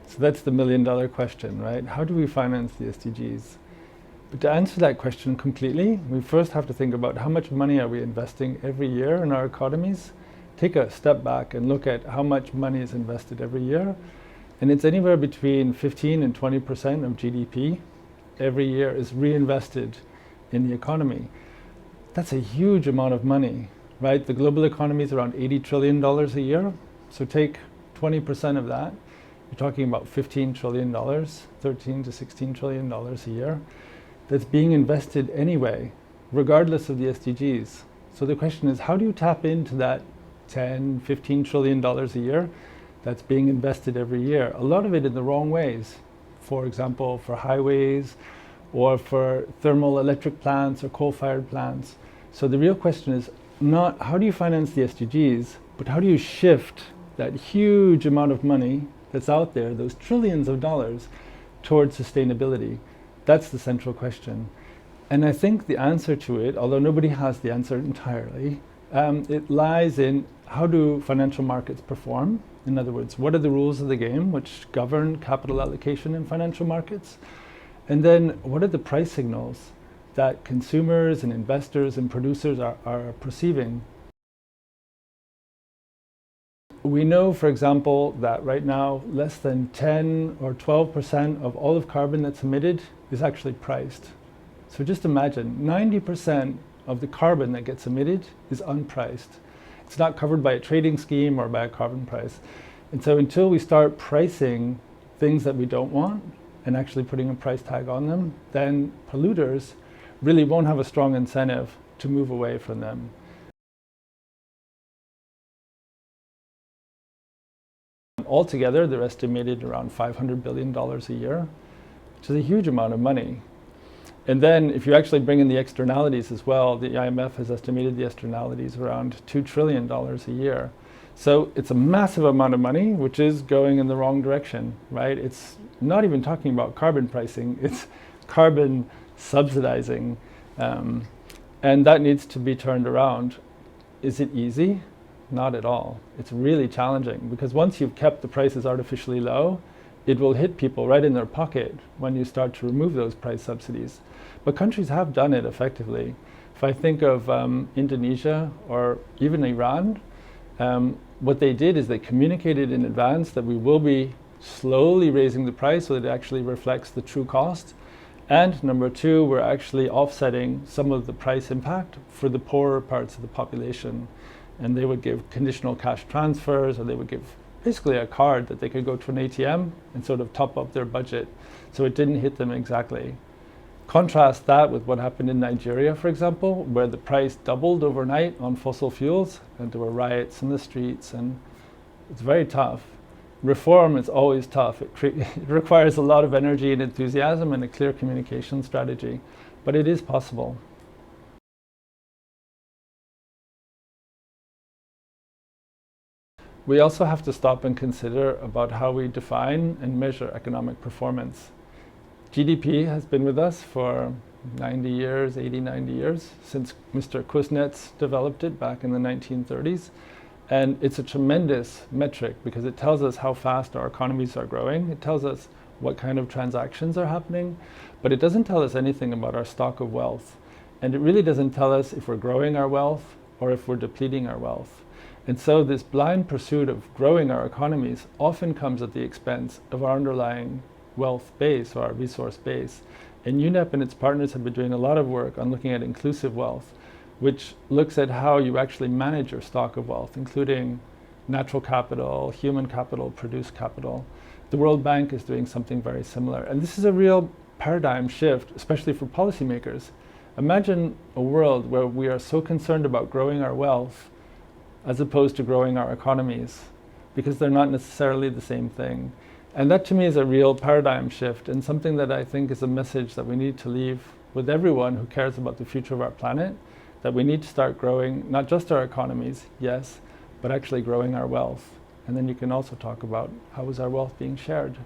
So that's the million-dollar question, right? How do we finance the SDGs? But to answer that question completely, we first have to think about how much money are we investing every year in our economies. Take a step back and look at how much money is invested every year. And it's anywhere between 15 and 20% of GDP every year is reinvested in the economy. That's a huge amount of money, right? The global economy is around $80 trillion a year. So take 20% of that. You're talking about $15 trillion, $13 to $16 trillion a year. That's being invested anyway, regardless of the SDGs. So the question is, how do you tap into that $10, $15 trillion a year that's being invested every year? A lot of it in the wrong ways. For example, for highways or for thermal electric plants or coal-fired plants. So the real question is not how do you finance the SDGs, but how do you shift that huge amount of money that's out there, those trillions of dollars, towards sustainability? That's the central question. And I think the answer to it, although nobody has the answer entirely, it lies in how do financial markets perform? In other words, what are the rules of the game which govern capital allocation in financial markets? And then what are the price signals that consumers and investors and producers are perceiving? We know, for example, that right now less than 10 or 12% of all of carbon that's emitted is actually priced. So just imagine 90% of the carbon that gets emitted is unpriced. It's not covered by a trading scheme or by a carbon price. And so until we start pricing things that we don't want and actually putting a price tag on them, then polluters really won't have a strong incentive to move away from them. Altogether, they're estimated around $500 billion a year, which is a huge amount of money. And then if you actually bring in the externalities as well, the IMF has estimated the externalities around $2 trillion a year. So it's a massive amount of money, which is going in the wrong direction, right? It's not even talking about carbon pricing, it's carbon subsidizing. And that needs to be turned around. Is it easy? Not at all. It's really challenging because once you've kept the prices artificially low, it will hit people right in their pocket when you start to remove those price subsidies. But countries have done it effectively. If I think of Indonesia or even Iran, what they did is they communicated in advance that we will be slowly raising the price so that it actually reflects the true cost. And number two, we're actually offsetting some of the price impact for the poorer parts of the population. And they would give conditional cash transfers, or they would give basically a card that they could go to an ATM and sort of top up their budget. So it didn't hit them exactly. Contrast that with what happened in Nigeria, for example, where the price doubled overnight on fossil fuels, and there were riots in the streets, and it's very tough. Reform is always tough. It requires a lot of energy and enthusiasm and a clear communication strategy, but it is possible. We also have to stop and consider about how we define and measure economic performance. GDP has been with us for 90 years, 80, 90 years, since Mr. Kuznets developed it back in the 1930s. And it's a tremendous metric because it tells us how fast our economies are growing. It tells us what kind of transactions are happening, but it doesn't tell us anything about our stock of wealth. And it really doesn't tell us if we're growing our wealth or if we're depleting our wealth. And so this blind pursuit of growing our economies often comes at the expense of our underlying wealth base or our resource base. And UNEP and its partners have been doing a lot of work on looking at inclusive wealth, which looks at how you actually manage your stock of wealth, including natural capital, human capital, produced capital. The World Bank is doing something very similar. And this is a real paradigm shift, especially for policymakers. Imagine a world where we are so concerned about growing our wealth as opposed to growing our economies, because they're not necessarily the same thing. And that to me is a real paradigm shift and something that I think is a message that we need to leave with everyone who cares about the future of our planet, that we need to start growing not just our economies, yes, but actually growing our wealth. And then you can also talk about how is our wealth being shared.